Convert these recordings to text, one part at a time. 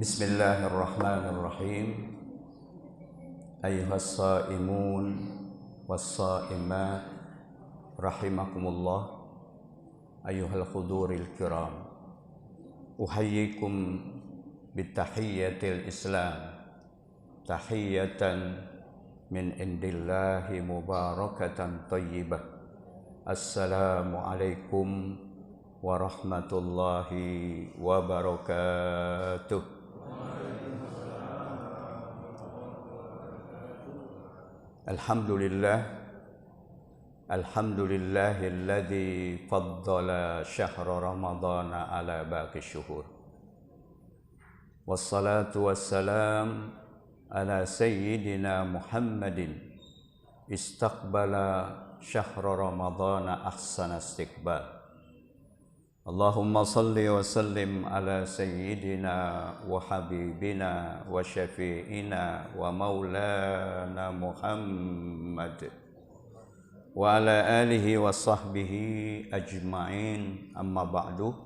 Bismillahirrahmanirrahim. Ayyuhas shaimun was-shaimat rahimakumullah. Ayyuhal huduril kiram. Uhayyikum bitahiyyatil Islam. Tahiyyatan min indillahi mubarakatan thayyibah. Assalamu alaikum warahmatullahi wabarakatuh. Alhamdulillahilladzi faddala syahra ramadana ala baqi syuhur. Wassalatu wassalam ala sayyidina Muhammadin istaqbala syahra ramadana ahsana istiqbal. Allahumma salli wa sallim ala sayyidina wa habibina wa syafi'ina wa maulana Muhammad wa ala alihi wa sahbihi ajma'in, amma ba'du.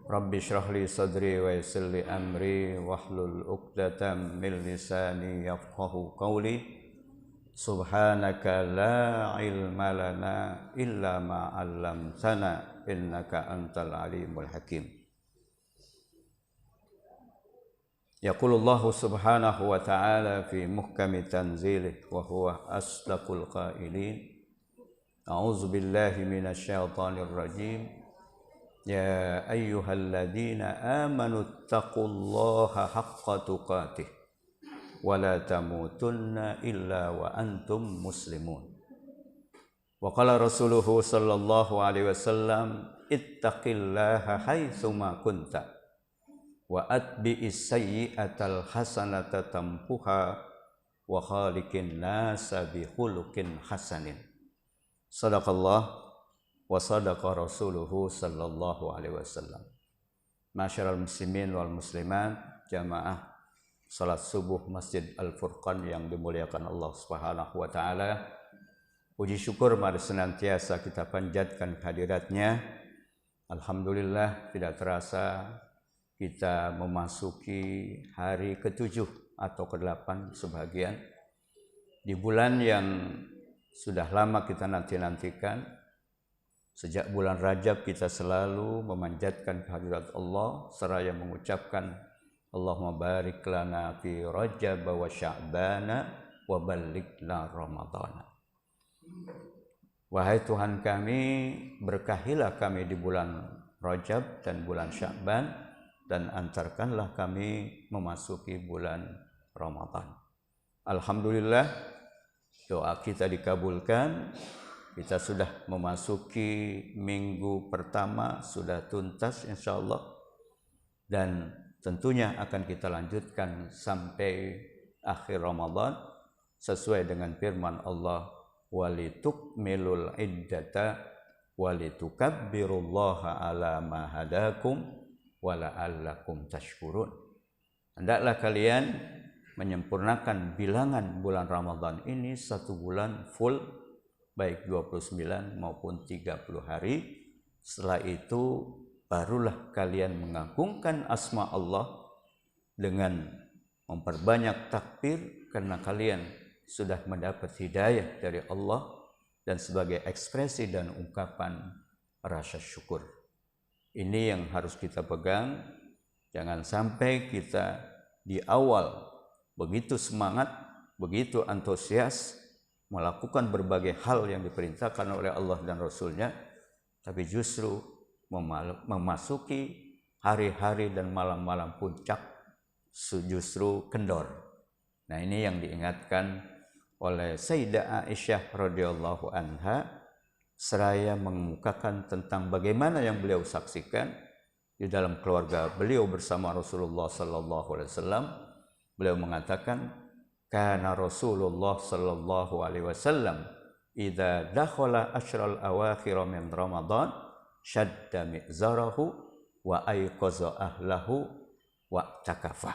Rabbi shrah li sadri wa yassir li amri wahlul 'uqdatam min lisani yafqahu qawli. Subhanaka la ilma lana illa ma 'allamtana innaka antal alimul hakim. Yaqulullahu subhanahu wa ta'ala fi muhkami tanzilih wa huwa asdaqul qailin. A'udzu billahi minasy syaithanir rajim. Ya ayyuhalladzina amanu taqullaha haqqa tuqatih wa la tamutunna illa wa antum muslimun. Wa qala rasuluhu sallallahu alaihi wasallam ittaqillaha haitsu ma kunta wa atbi'is sayyi'atal hasanata tampuha wa khaliqin nasa bi khuluqin hasanin. Sadaqallah wa sadaqa rasuluhu sallallahu alaihi wasallam. Masyarul muslimin wal muslimat, jamaah salat subuh Masjid Al-Furqan yang dimuliakan Allah Subhanahu wa taala. Puji syukur mari senantiasa kita panjatkan kehadiratnya. Alhamdulillah, tidak terasa kita memasuki hari ke-7 atau ke-8 sebagian di bulan yang sudah lama kita nanti-nantikan. Sejak bulan Rajab kita selalu memanjatkan kehadirat Allah seraya mengucapkan Allahumma barik lana fi Rajab wa Sya'bana wa ballighna Ramadhana. Wahai Tuhan kami, berkahilah kami di bulan Rajab dan bulan Sya'ban, dan antarkanlah kami memasuki bulan Ramadan. Alhamdulillah, doa kita dikabulkan. Kita sudah memasuki minggu pertama, sudah tuntas insyaallah, dan tentunya akan kita lanjutkan sampai akhir Ramadan sesuai dengan firman Allah, walitukmilul iddata walitukabbirullaha ala ma hadakum wala'allakum tashkurun. Hendaklah kalian menyempurnakan bilangan bulan Ramadan ini satu bulan full, baik 29 maupun 30 hari. Setelah itu barulah kalian mengagungkan asma Allah dengan memperbanyak takbir, karena kalian sudah mendapat hidayah dari Allah, dan sebagai ekspresi dan ungkapan rasa syukur. Ini yang harus kita pegang. Jangan sampai kita di awal begitu semangat, begitu antusias melakukan berbagai hal yang diperintahkan oleh Allah dan Rasulnya, tapi justru memasuki hari-hari dan malam-malam puncak justru kendor. Nah, ini yang diingatkan oleh Sayyidah Aisyah radhiyallahu anha seraya mengemukakan tentang bagaimana yang beliau saksikan di dalam keluarga beliau bersama Rasulullah sallallahu alaihi wasallam. Beliau mengatakan, kana Rasulullah sallallahu alaihi wasallam idza dakhala asyral awakhir min Ramadan syadda mi'zarahu wa ayqaza ahlahu wa takafa.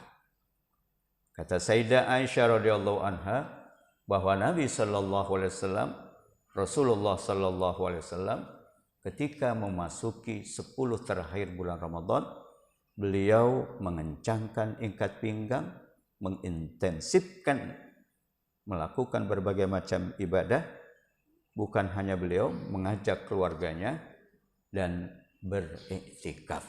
Kata Sayyidah Aisyah radhiyallahu anha bahwa Nabi sallallahu alaihi wasallam, Rasulullah sallallahu alaihi wasallam ketika memasuki 10 terakhir bulan Ramadan, beliau mengencangkan ikat pinggang, mengintensifkan melakukan berbagai macam ibadah. Bukan hanya beliau mengajak keluarganya dan beriktikaf.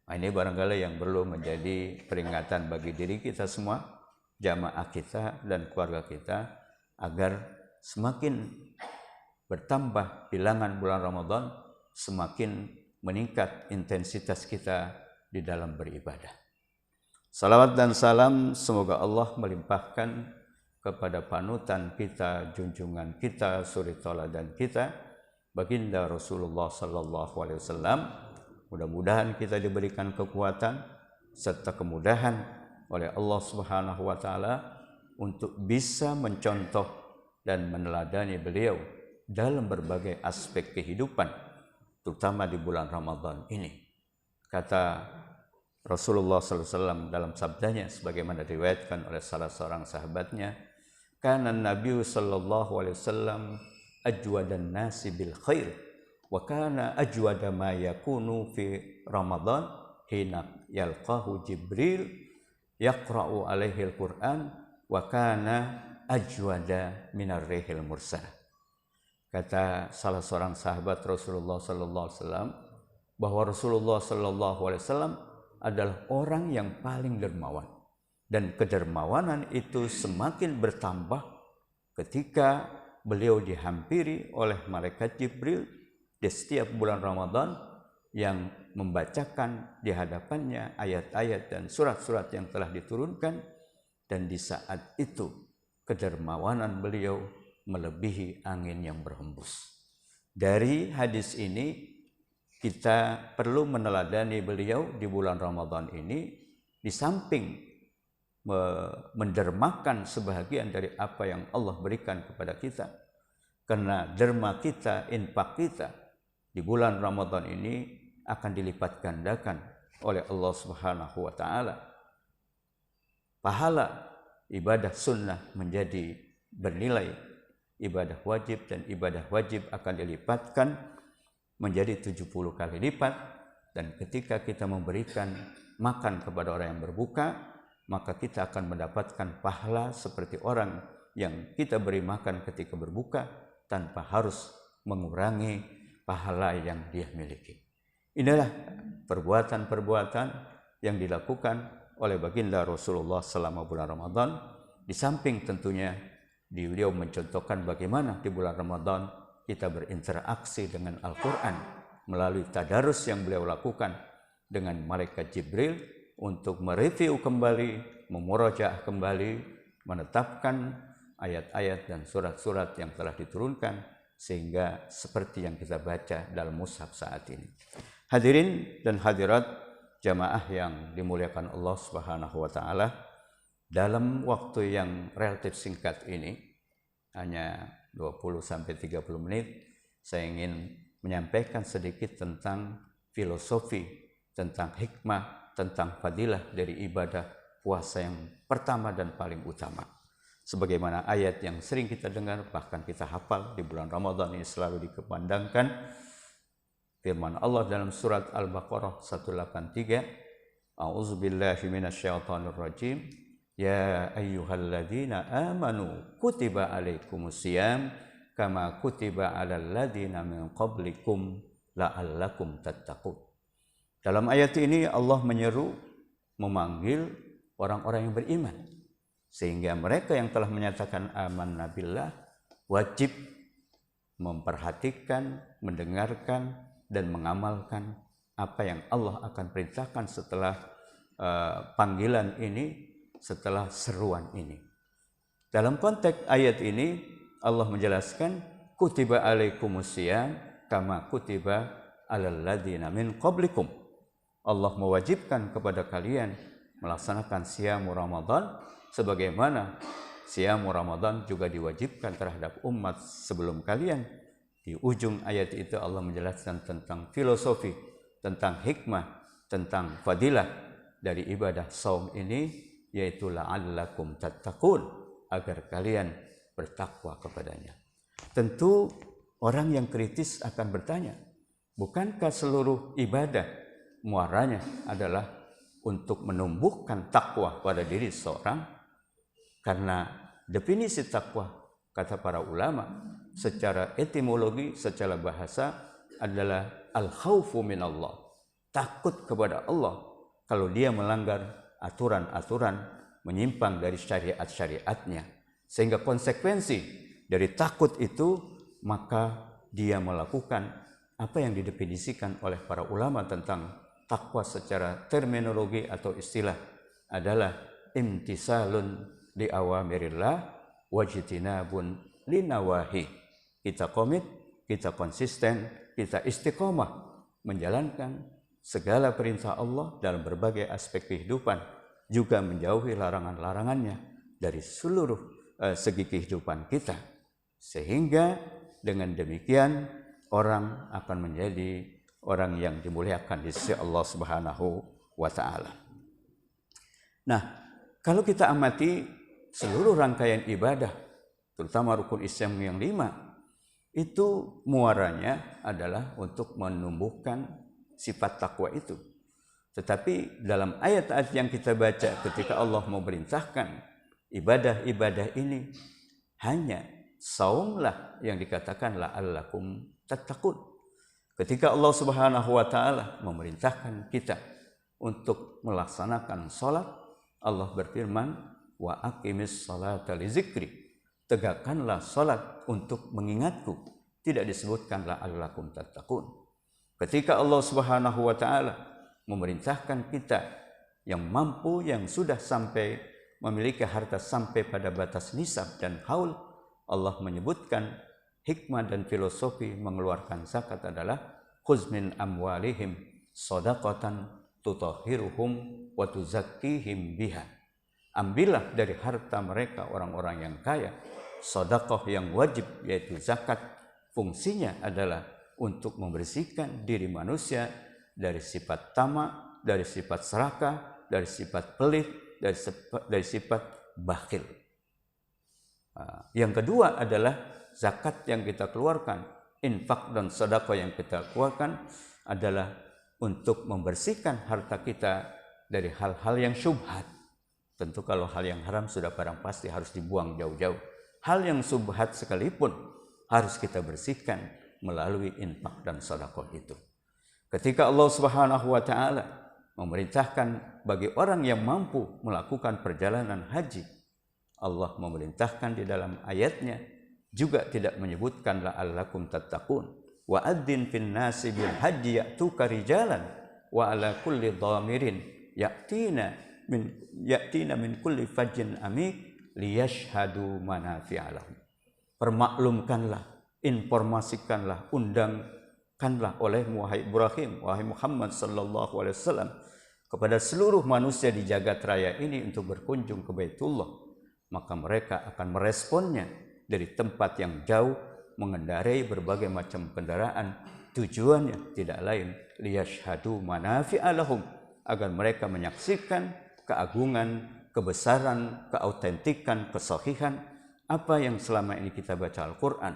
Nah, ini barangkali yang perlu menjadi peringatan bagi diri kita semua, jamaah kita dan keluarga kita, agar semakin bertambah bilangan bulan Ramadan, semakin meningkat intensitas kita di dalam beribadah. Salawat dan salam semoga Allah melimpahkan kepada panutan kita, junjungan kita, suri tauladan kita, baginda Rasulullah sallallahu alaihi wasallam. Mudah-mudahan kita diberikan kekuatan serta kemudahan oleh Allah Subhanahu wa taala untuk bisa mencontoh dan meneladani beliau dalam berbagai aspek kehidupan, terutama di bulan Ramadan ini. Kata Rasulullah sallallahu alaihi wasallam dalam sabdanya sebagaimana diriwayatkan oleh salah seorang sahabatnya, kana Nabi sallallahu alaihi wasallam ajwadan nasi bil khair wa kana ajwada ma yakunu fi Ramadan hina yalqahu Jibril yaqra'u alaihi al-Qur'an wa kana ajwada minar rihil mursal. Kata salah seorang sahabat Rasulullah sallallahu alaihi wasallam bahwa Rasulullah sallallahu alaihi wasallam adalah orang yang paling dermawan. Dan kedermawanan itu semakin bertambah ketika beliau dihampiri oleh malaikat Jibril di setiap bulan Ramadan yang membacakan di hadapannya ayat-ayat dan surat-surat yang telah diturunkan. Dan di saat itu kedermawanan beliau melebihi angin yang berhembus. Dari hadis ini kita perlu meneladani beliau di bulan Ramadan ini, di samping mendermakan sebahagian dari apa yang Allah berikan kepada kita, karena derma kita, infak kita di bulan Ramadan ini akan dilipat gandakan oleh Allah Subhanahu wa taala. Pahala ibadah sunnah menjadi bernilai ibadah wajib, dan ibadah wajib akan dilipatkan menjadi 70 kali lipat. Dan ketika kita memberikan makan kepada orang yang berbuka, maka kita akan mendapatkan pahala seperti orang yang kita beri makan ketika berbuka tanpa harus mengurangi pahala yang dia miliki. Inilah perbuatan-perbuatan yang dilakukan oleh baginda Rasulullah selama bulan Ramadan. Di samping tentunya beliau mencontohkan bagaimana di bulan Ramadan kita berinteraksi dengan Al-Quran melalui tadarus yang beliau lakukan dengan malaikat Jibril untuk mereview kembali, memurajaah kembali, menetapkan ayat-ayat dan surat-surat yang telah diturunkan sehingga seperti yang kita baca dalam mushaf saat ini. Hadirin dan hadirat jamaah yang dimuliakan Allah Subhanahu wa taala, dalam waktu yang relatif singkat ini, hanya 20 sampai 30 menit, saya ingin menyampaikan sedikit tentang filosofi, tentang hikmah, tentang fadilah dari ibadah puasa yang pertama dan paling utama. Sebagaimana ayat yang sering kita dengar, bahkan kita hafal di bulan Ramadan ini selalu dikepandangkan, firman Allah dalam surat Al-Baqarah 183, A'udzubillahi minasyaitonirrajim, ya ayyuhalladzina amanu kutiba alaikumusiyam kama kutiba alal ladzina min qablikum la'allakum tattaqun. Dalam ayat ini Allah menyeru, memanggil orang-orang yang beriman, sehingga mereka yang telah menyatakan amanna billah wajib memperhatikan, mendengarkan, dan mengamalkan apa yang Allah akan perintahkan setelah panggilan ini, setelah seruan ini. Dalam konteks ayat ini Allah menjelaskan kutiba alaikumusiyam kama kutiba alal ladzina min qablikum. Allah mewajibkan kepada kalian melaksanakan siamu Ramadan sebagaimana siamu Ramadan juga diwajibkan terhadap umat sebelum kalian. Di ujung ayat itu Allah menjelaskan tentang filosofi, tentang hikmah, tentang fadilah dari ibadah saum ini, yaitu la'allakum tattaqun, agar kalian bertakwa kepadanya. Tentu orang yang kritis akan bertanya, bukankah seluruh ibadah muaranya adalah untuk menumbuhkan takwa pada diri seorang, karena definisi takwa kata para ulama secara etimologi, secara bahasa adalah al-khaufu minallah, takut kepada Allah kalau dia melanggar aturan-aturan, menyimpang dari syariat-syariatnya. Sehingga konsekuensi dari takut itu, maka dia melakukan apa yang didefinisikan oleh para ulama tentang takwa secara terminologi atau istilah adalah imtisalun li awamirillah wajtinabun linawahi. Kita komit, kita konsisten, kita istiqomah menjalankan segala perintah Allah dalam berbagai aspek kehidupan, juga menjauhi larangan-larangannya dari seluruh segi kehidupan kita. Sehingga dengan demikian orang akan menjadi orang yang dimuliakan di sisi Allah Subhanahu wa taala. Nah, kalau kita amati seluruh rangkaian ibadah, terutama rukun Islam yang 5, itu muaranya adalah untuk menumbuhkan sifat takwa itu. Tetapi dalam ayat-ayat yang kita baca ketika Allah memerintahkan ibadah-ibadah ini, hanya saumlah yang dikatakan la'allakum tattaqun. Ketika Allah Subhanahu wa taala memerintahkan kita untuk melaksanakan salat, Allah berfirman, wa aqimis salata li zikri. Tegakkanlah salat untuk mengingatku. Tidak disebutkan la'allakum tattaqun. Ketika Allah Subhanahu wa taala memerintahkan kita yang mampu, yang sudah sampai memiliki harta sampai pada batas nisab dan haul, Allah menyebutkan hikmah dan filosofi mengeluarkan zakat adalah khuz min amwalihim shadaqatan tutahhiruhum wa tuzakkihim biha. Ambillah dari harta mereka orang-orang yang kaya sedekah yang wajib, yaitu zakat. Fungsinya adalah untuk membersihkan diri manusia dari sifat tamak, dari sifat serakah, dari sifat pelit, dari sifat bakhil. Yang kedua adalah zakat yang kita keluarkan, infak dan sedekah yang kita keluarkan adalah untuk membersihkan harta kita dari hal-hal yang syubhat. Tentu kalau hal yang haram sudah barang pasti harus dibuang jauh-jauh. Hal yang syubhat sekalipun harus kita bersihkan melalui infak dan sedekah itu. Ketika Allah Subhanahu wa taala memerintahkan bagi orang yang mampu melakukan perjalanan haji, Allah memerintahkan di dalam ayatnya juga tidak menyebutkan la'allakum tattaqun. Wa adzin fin nasi bil haji ya'tuka rijalan wa ala kulli dhamirin ya'tina min kulli fajjin amik liyashhadu manafi'a lahum. Permaklumkanlah, informasikanlah, undangkanlah olehmu wahai Ibrahim, wahai Muhammad sallallahu alaihi wasallam kepada seluruh manusia di jagat raya ini untuk berkunjung ke Baitullah. Maka mereka akan meresponnya dari tempat yang jauh, mengendarai berbagai macam kendaraan. Tujuannya tidak lain liyashhadu manafi'a lahum, agar mereka menyaksikan keagungan, kebesaran, keautentikan, kesahihan apa yang selama ini kita baca Al-Quran.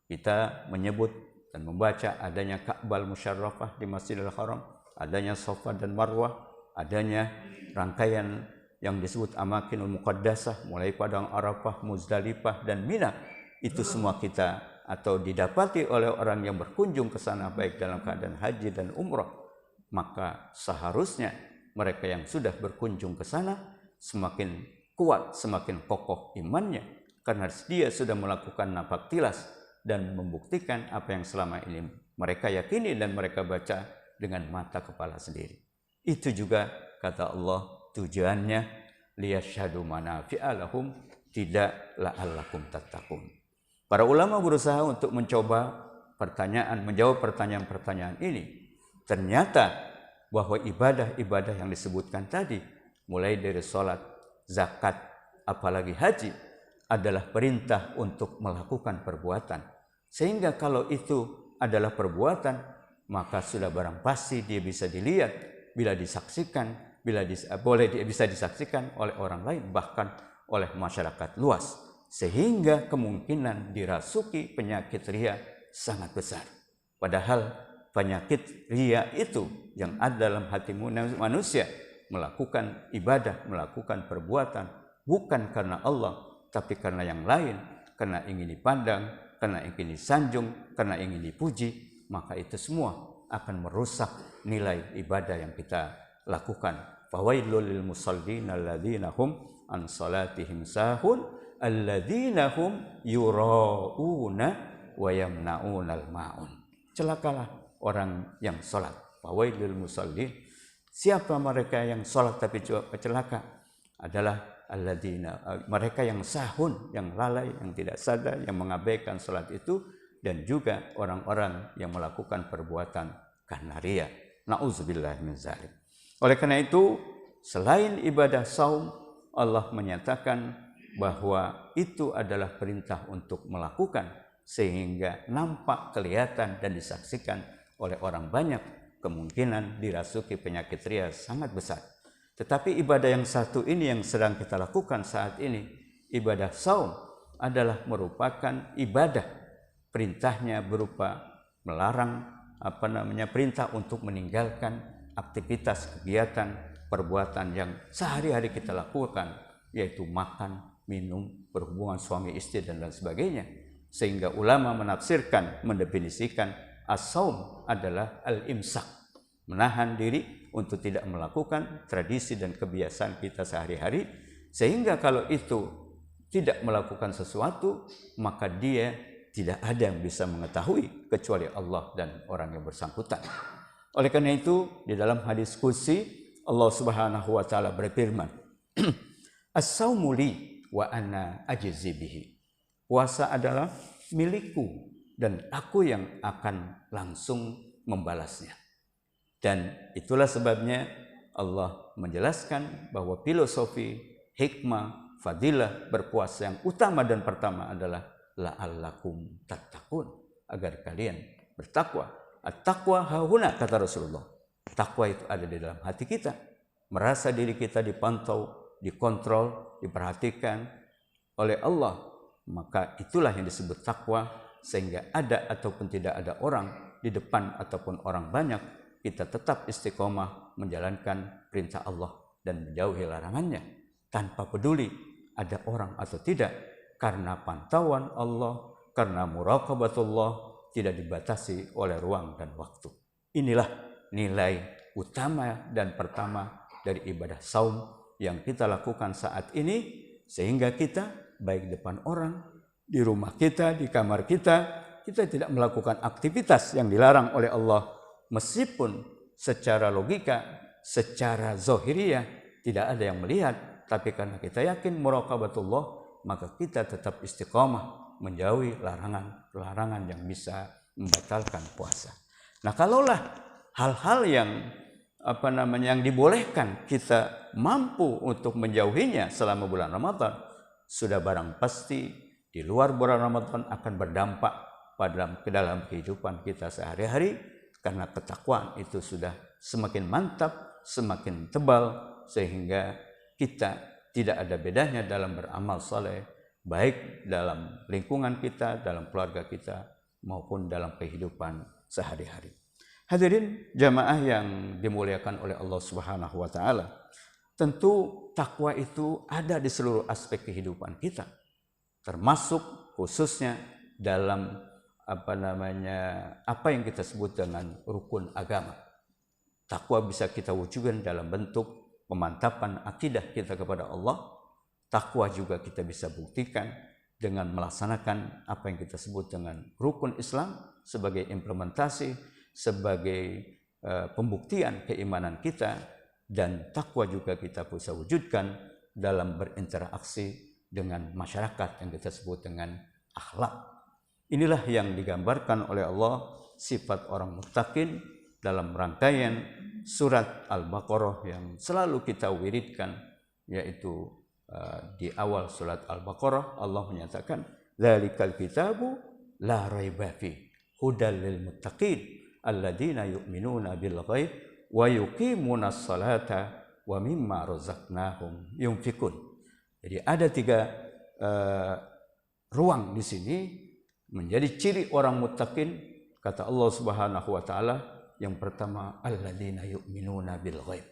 Kita menyebut dan membaca adanya Ka'bah Musyarrafah di Masjidil Haram, adanya Safa dan Marwah, adanya rangkaian yang disebut Amakinul Muqaddasah, mulai Padang Arafah, Muzdalifah, dan Mina. Itu semua kita atau didapati oleh orang yang berkunjung ke sana baik dalam keadaan haji dan umrah. Maka seharusnya mereka yang sudah berkunjung ke sana semakin kuat, semakin kokoh imannya, karena dia sudah melakukan napak tilas dan membuktikan apa yang selama ini mereka yakini dan mereka baca dengan mata kepala sendiri. Itu juga kata Allah tujuannya liyashhadu manafi'a lahum, tidak la'allakum tattaqun. Para ulama berusaha untuk menjawab pertanyaan-pertanyaan ini. Ternyata bahwa ibadah-ibadah yang disebutkan tadi, mulai dari sholat, zakat, apalagi haji, adalah perintah untuk melakukan perbuatan. Sehingga kalau itu adalah perbuatan, maka sudah barang pasti dia bisa dilihat, bila disaksikan, bisa disaksikan oleh orang lain, bahkan oleh masyarakat luas. Sehingga kemungkinan dirasuki penyakit riya sangat besar. Padahal penyakit riya itu yang ada dalam hati manusia melakukan ibadah, melakukan perbuatan bukan karena Allah, tapi karena yang lain, karena ingin dipandang, karena ingin disanjung, karena ingin dipuji, maka itu semua akan merusak nilai ibadah yang kita lakukan. Fawailul lil musallin alladzina hum an salatihim sahun alladzina hum yurauna wa yamnaunal maun. Celakalah orang yang salat. Fawailul musallin, siapa mereka yang salat tapi celaka? Adalah alladzina, mereka yang sahun, yang lalai, yang tidak sadar, yang mengabaikan salat itu, dan juga orang-orang yang melakukan perbuatan karena riya. Nauzubillah min dzalik. Oleh karena itu, selain ibadah saum, Allah menyatakan bahwa itu adalah perintah untuk melakukan sehingga nampak, kelihatan, dan disaksikan oleh orang banyak. Kemungkinan dirasuki penyakit riya sangat besar. Tetapi ibadah yang satu ini yang sedang kita lakukan saat ini, ibadah saum, adalah merupakan ibadah. Perintahnya berupa melarang, perintah untuk meninggalkan aktivitas, kegiatan, perbuatan yang sehari-hari kita lakukan, yaitu makan, minum, berhubungan suami istri, dan lain sebagainya. Sehingga ulama menafsirkan, mendefinisikan as-saum adalah al-imsak, menahan diri untuk tidak melakukan tradisi dan kebiasaan kita sehari-hari, sehingga kalau itu tidak melakukan sesuatu, maka dia tidak ada yang bisa mengetahui kecuali Allah dan orang yang bersangkutan. Oleh karena itu, di dalam hadis qudsi Allah Subhanahu wa taala berfirman, "As-saumu li wa ana ajzi bihi." Puasa adalah milikku dan aku yang akan langsung membalasnya. Dan itulah sebabnya Allah menjelaskan bahwa filosofi, hikmah, fadilah berpuasa yang utama dan pertama adalah la'allakum tattaqun, agar kalian bertakwa. At-taqwa hahuna, kata Rasulullah. Takwa itu ada di dalam hati kita. Merasa diri kita dipantau, dikontrol, diperhatikan oleh Allah. Maka itulah yang disebut takwa, sehingga ada ataupun tidak ada orang di depan ataupun orang banyak, kita tetap istiqomah menjalankan perintah Allah dan menjauhi larangannya, tanpa peduli ada orang atau tidak, karena pantauan Allah, karena muraqabatullah tidak dibatasi oleh ruang dan waktu. Inilah nilai utama dan pertama dari ibadah saum yang kita lakukan saat ini, sehingga kita baik depan orang, di rumah kita, di kamar kita tidak melakukan aktivitas yang dilarang oleh Allah, meskipun secara logika, secara zahiriyah tidak ada yang melihat, tapi karena kita yakin muraqabatullah, maka kita tetap istiqomah menjauhi larangan yang bisa membatalkan puasa. Nah, kalaulah hal-hal yang yang dibolehkan kita mampu untuk menjauhinya selama bulan Ramadan, sudah barang pasti di luar bulan Ramadan akan berdampak ke dalam kehidupan kita sehari-hari, karena ketakwaan itu sudah semakin mantap, semakin tebal, sehingga kita tidak ada bedanya dalam beramal saleh, baik dalam lingkungan kita, dalam keluarga kita, maupun dalam kehidupan sehari-hari. Hadirin jamaah yang dimuliakan oleh Allah Subhanahu wa taala, tentu takwa itu ada di seluruh aspek kehidupan kita, termasuk khususnya dalam apa yang kita sebut dengan rukun agama. Takwa bisa kita wujudkan dalam bentuk pemantapan akidah kita kepada Allah. Takwa juga kita bisa buktikan dengan melaksanakan apa yang kita sebut dengan rukun Islam sebagai implementasi, sebagai pembuktian keimanan kita. Dan takwa juga kita bisa wujudkan dalam berinteraksi dengan masyarakat yang kita sebut dengan akhlak. Inilah yang digambarkan oleh Allah sifat orang muttaqin dalam rangkaian surat Al-Baqarah yang selalu kita wiridkan, yaitu di awal surat Al-Baqarah Allah menyatakan dzalikal kitabu la raiba fi hudal lil muttaqin alladzina yu'minuna bil ghaib wa yuqimunas salata wa mimma razaqnahum yunfikun. Jadi ada 3 ruang di sini menjadi ciri orang muttaqin, kata Allah Subhanahu wa taala. Yang pertama, alladzina yu'minuna bil ghaib,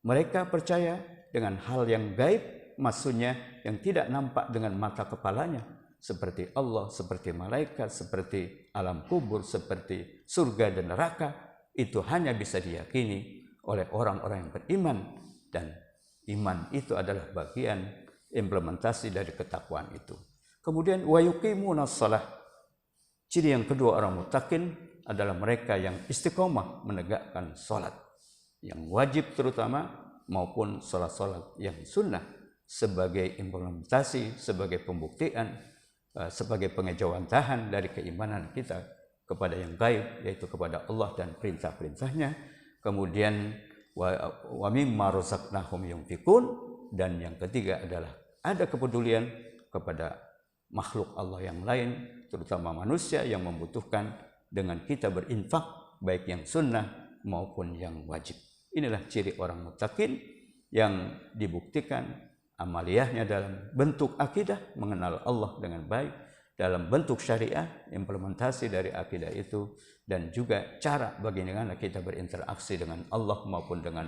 Mereka percaya dengan hal yang gaib, maksudnya yang tidak nampak dengan mata kepalanya, seperti Allah, seperti malaikat, seperti alam kubur, seperti surga dan neraka. Itu hanya bisa diyakini oleh orang-orang yang beriman, dan iman itu adalah bagian implementasi dari ketakwaan itu. Kemudian wa yuqimunas shalah. Ciri yang kedua orang muttaqin adalah mereka yang istiqomah menegakkan salat yang wajib terutama maupun salat-salat yang sunnah sebagai implementasi, sebagai pembuktian, sebagai pengejawantahan dari keimanan kita kepada yang gaib, yaitu kepada Allah dan perintah-perintahnya. Kemudian wa mimma razaqnahum yunfiqun, dan yang ketiga adalah ada kepedulian kepada makhluk Allah yang lain, terutama manusia yang membutuhkan, dengan kita berinfak baik yang sunnah maupun yang wajib. Inilah ciri orang muttaqin yang dibuktikan amaliyahnya dalam bentuk akidah, mengenal Allah dengan baik, dalam bentuk syariah, implementasi dari akidah itu, dan juga cara bagaimana kita berinteraksi dengan Allah maupun dengan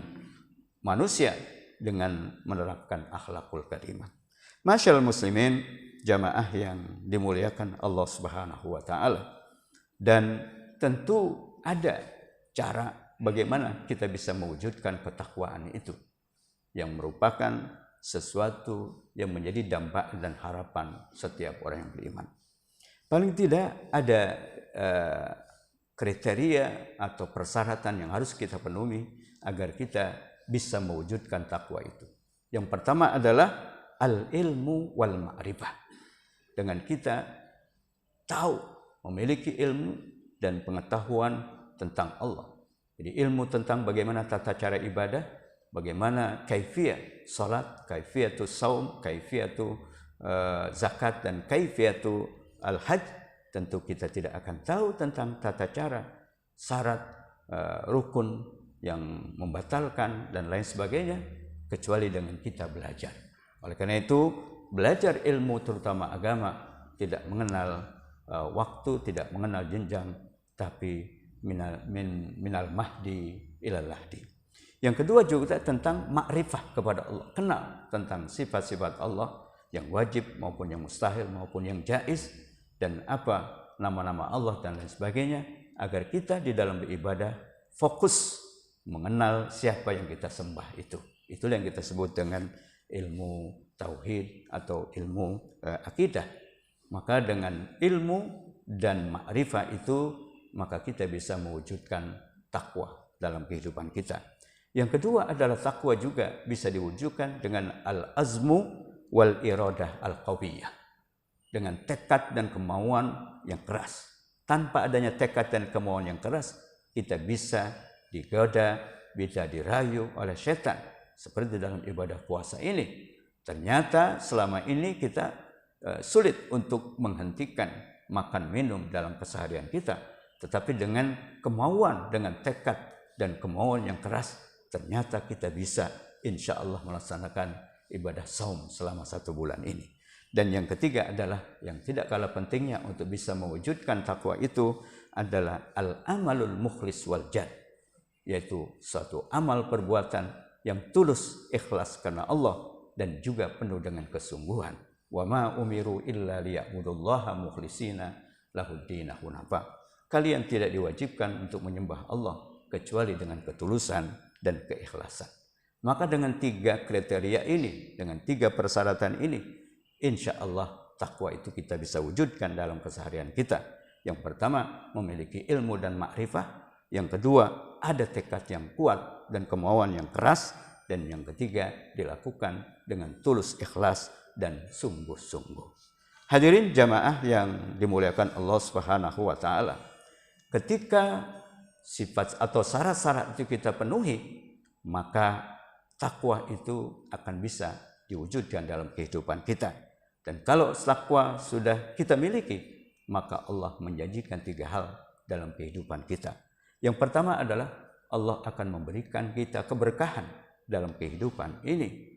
manusia dengan menerapkan akhlakul karimah. Masyaallah muslimin, jamaah yang dimuliakan Allah Subhanahu wa taala. Dan tentu ada cara bagaimana kita bisa mewujudkan ketakwaan itu, yang merupakan sesuatu yang menjadi dampak dan harapan setiap orang yang beriman. Paling tidak ada kriteria atau persyaratan yang harus kita penuhi agar kita bisa mewujudkan takwa itu. Yang pertama adalah al-ilmu wal ma'rifah. Dengan kita tahu, memiliki ilmu dan pengetahuan tentang Allah. Jadi ilmu tentang bagaimana tata cara ibadah, bagaimana kaifiyah salat, kaifiyatu saum, kaifiyatu zakat, dan kaifiyatu al-hajj. Tentu kita tidak akan tahu tentang tata cara, syarat, rukun yang membatalkan dan lain sebagainya, kecuali dengan kita belajar. Oleh karena itu, belajar ilmu terutama agama tidak mengenal waktu, tidak mengenal jenjang, tapi minal mahdi ilal lahdi. Yang kedua juga tentang makrifah kepada Allah, kenal tentang sifat-sifat Allah yang wajib maupun yang mustahil maupun yang jaiz, dan apa nama-nama Allah dan lain sebagainya, agar kita di dalam beribadah fokus mengenal siapa yang kita sembah itu. Itulah yang kita sebut dengan ilmu tauhid atau ilmu akidah. Maka dengan ilmu dan makrifah itu, maka kita bisa mewujudkan takwa dalam kehidupan kita. Yang kedua adalah takwa juga bisa diwujudkan dengan al-azmu wal iradah al-qawiyah, dengan tekad dan kemauan yang keras. Tanpa adanya tekad dan kemauan yang keras, kita bisa digoda, bisa dirayu oleh setan. Seperti dalam ibadah puasa ini, ternyata selama ini kita sulit untuk menghentikan makan minum dalam keseharian kita. Tetapi dengan kemauan, dengan tekad dan kemauan yang keras, ternyata kita bisa insya Allah melaksanakan ibadah saum selama 1 bulan ini. Dan yang ketiga adalah yang tidak kalah pentingnya untuk bisa mewujudkan takwa itu adalah al-amalul mukhlis wal jad, yaitu suatu amal perbuatan yang tulus, ikhlas karena Allah, dan juga penuh dengan kesungguhan. Wa ma umiru illa liya'budullaha mukhlishina lahuddin hunafa. Kalian tidak diwajibkan untuk menyembah Allah kecuali dengan ketulusan dan keikhlasan. Maka dengan 3 kriteria ini, dengan 3 persyaratan ini, insya Allah takwa itu kita bisa wujudkan dalam keseharian kita. Yang pertama, memiliki ilmu dan makrifah. Yang kedua, ada tekad yang kuat dan kemauan yang keras. Dan yang ketiga, dilakukan dengan tulus, ikhlas, dan sungguh-sungguh. Hadirin jamaah yang dimuliakan Allah Subhanahu wa taala. Ketika sifat atau syarat-syarat itu kita penuhi, maka takwa itu akan bisa diwujudkan dalam kehidupan kita. Dan kalau takwa sudah kita miliki, maka Allah menjanjikan 3 hal dalam kehidupan kita. Yang pertama adalah Allah akan memberikan kita keberkahan dalam kehidupan ini.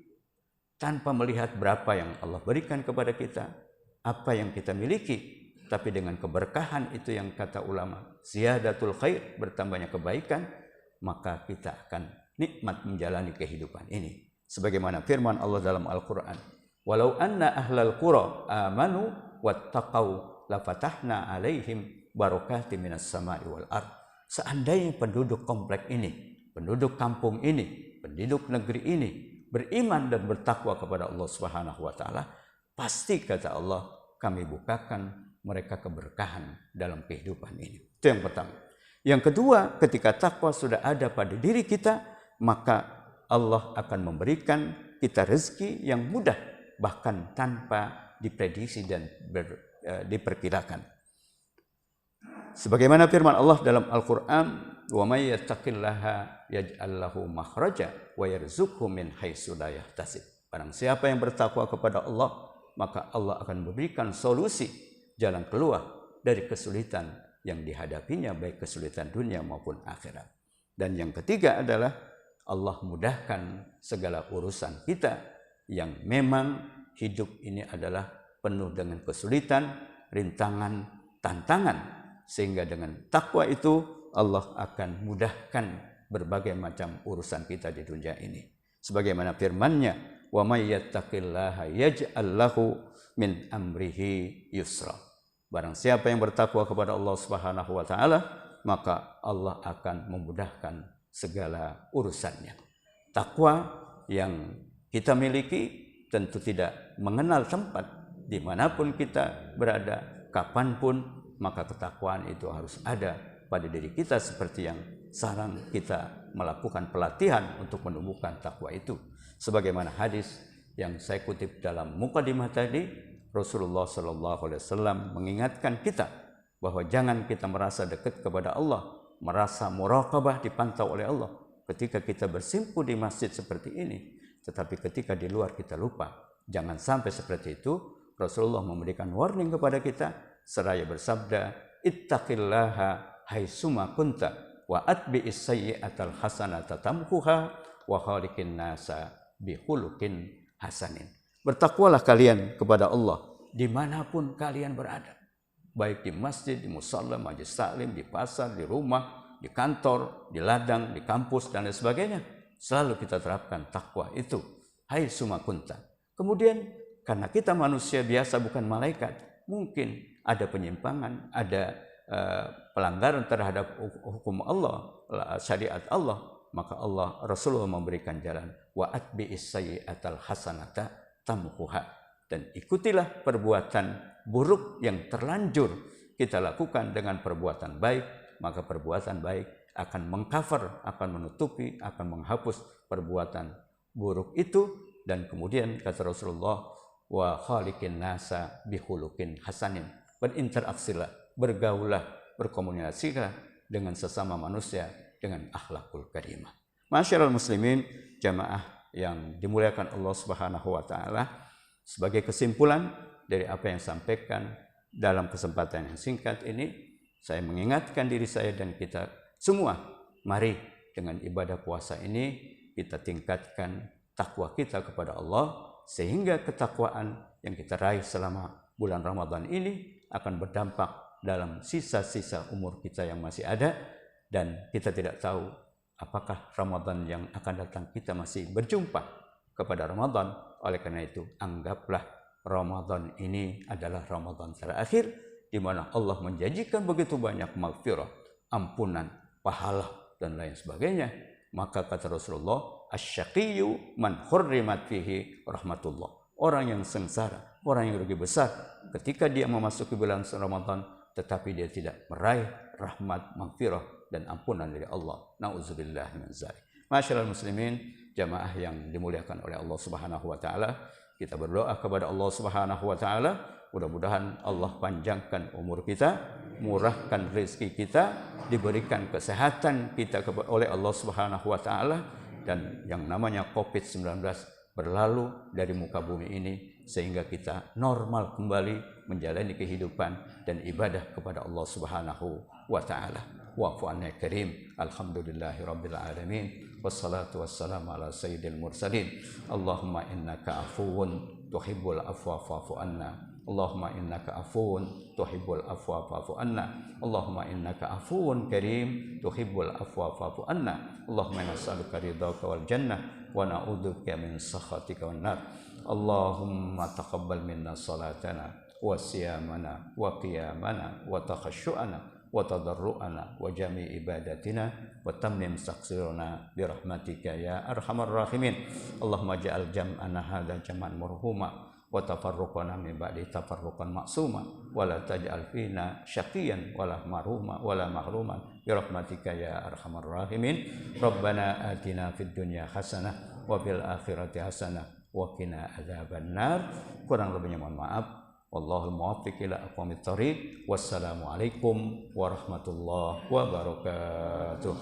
Tanpa melihat berapa yang Allah berikan kepada kita, apa yang kita miliki, tapi dengan keberkahan itu yang kata ulama, ziyadatul khair, bertambahnya kebaikan, maka kita akan nikmat menjalani kehidupan ini. Sebagaimana firman Allah dalam Al-Quran, walau anna ahlal qura amanu wattaqau lafatahna alaihim barakatim minas sama'i wal ard. Seandainya penduduk komplek ini, penduduk kampung ini, penduduk negeri ini beriman dan bertakwa kepada Allah Subhanahu wa taala, pasti kata Allah kami bukakan mereka keberkahan dalam kehidupan ini. Itu yang pertama. Yang kedua, ketika takwa sudah ada pada diri kita, maka Allah akan memberikan kita rezeki yang mudah, bahkan tanpa diprediksi dan diperkirakan. Sebagaimana firman Allah dalam Al-Quran, wa may yattaqillaha yaj'al lahu makhraja wa yarzuqhu min haitsu la yahtasib. Barang siapa yang bertakwa kepada Allah, maka Allah akan memberikan solusi, jalan keluar dari kesulitan yang dihadapinya, baik kesulitan dunia maupun akhirat. Dan yang ketiga adalah Allah mudahkan segala urusan kita yang memang hidup ini adalah penuh dengan kesulitan, rintangan, tantangan. Sehingga dengan takwa itu Allah akan mudahkan berbagai macam urusan kita di dunia ini. Sebagaimana firman-Nya, wa may yattaqillaha yaj'al lahu min amrihi yusra. Barang siapa yang bertakwa kepada Allah Subhanahu wa taala, maka Allah akan memudahkan segala urusannya. Takwa yang kita miliki tentu tidak mengenal tempat, dimanapun kita berada, kapanpun, maka ketakwaan itu harus ada pada diri kita, seperti yang sekarang kita melakukan pelatihan untuk menumbuhkan takwa itu. Sebagaimana hadis yang saya kutip dalam mukadimah tadi, Rasulullah SAW mengingatkan kita bahwa jangan kita merasa dekat kepada Allah, merasa muraqabah, dipantau oleh Allah ketika kita bersimpuh di masjid seperti ini, tetapi ketika di luar kita lupa. Jangan sampai seperti itu. Rasulullah memberikan warning kepada kita seraya bersabda, ittaqillaha haitsuma kunta wa atbi'is sayyi'atal hasanata tamhuha wa khaliqin nasa bihulukin hasanin. Bertakwalah kalian kepada Allah dimanapun kalian berada, baik di masjid, di musalla, majelis taklim, di pasar, di rumah, di kantor, di ladang, di kampus, dan lain sebagainya. Selalu kita terapkan takwa itu, haitsuma kunta. Kemudian karena kita manusia biasa, bukan malaikat, mungkin ada penyimpangan, ada pelanggaran terhadap hukum Allah, syariat Allah, maka Allah, Rasulullah memberikan jalan, wa atbi'is sayyi'atal hasanata tamhuha, dan ikutilah perbuatan buruk yang terlanjur kita lakukan dengan perbuatan baik, maka perbuatan baik akan mengcover, akan menutupi, akan menghapus perbuatan buruk itu. Dan kemudian kata Rasulullah, wa khaliqin nasa bihulukin hasanin, berinteraksilah, bergaulah, berkomunikasilah dengan sesama manusia dengan akhlakul karimah. Masyarul muslimin, jamaah yang dimuliakan Allah Subhanahu wa taala, sebagai kesimpulan dari apa yang sampaikan dalam kesempatan yang singkat ini, saya mengingatkan diri saya dan kita semua, mari dengan ibadah puasa ini kita tingkatkan takwa kita kepada Allah, sehingga ketakwaan yang kita raih selama bulan Ramadan ini akan berdampak dalam sisa-sisa umur kita yang masih ada, dan kita tidak tahu apakah Ramadan yang akan datang kita masih berjumpa kepada Ramadan. Oleh karena itu, anggaplah Ramadan ini adalah Ramadan terakhir, di mana Allah menjanjikan begitu banyak maghfirah, ampunan, pahala, dan lain sebagainya. Maka kata Rasulullah, asyaqiyyu man hurrimat fihi rahmatullah. Orang yang sengsara, orang yang rugi besar ketika dia memasuki bulan Ramadan tetapi dia tidak meraih rahmat, maghfirah, dan ampunan dari Allah. Nauzubillah min dzalik. Masyaallah muslimin, jamaah yang dimuliakan oleh Allah Subhanahu wa taala, kita berdoa kepada Allah Subhanahu wa taala, mudah-mudahan Allah panjangkan umur kita, murahkan rezeki kita, diberikan kesehatan kita oleh Allah Subhanahu wa taala, dan yang namanya COVID-19 berlalu dari muka bumi ini, sehingga kita normal kembali menjalani kehidupan dan ibadah kepada Allah Subhanahu wa taala. Wa'fu anna karim. Alhamdulillahi rabbil alamin. Wassalatu wassalamu ala sayyidil mursalin. Allahumma innaka afuwun tuhibbul afwa fa'fu anna. Allahumma innaka afuwun tuhibbul afwa fa'fu anna. Allahumma innaka afuwun karim tuhibbul afwa fa'fu anna. Allahumma inna nas'aluka ridhaka wal jannah wa na'udzubika min sakhatika wan nar. Allahumma taqabbal minna salatana wa siyamana wa qiyamana wa takhashu'ana wa tadarru'ana wa jami' ibadatina wa tammim taqsiruna bi rahmatika ya arhamar rahimin. Allahumma ja'al jam'ana hadza jam'an marhuma wa tafarruqana min ba'di tafarruqan maksuma wa la taj'al fina syaqiyan wala marhuma wala mahruman bi rahmatika ya arhamar rahimin. Rabbana atina fid dunya hasanah wa fil akhirati hasanah wa qina adzabannar. Kurang lebihnya mohon maaf. Wallahul muwaffiq ila aqwamit thoriq. Wassalamu alaikum warahmatullahi wabarakatuh.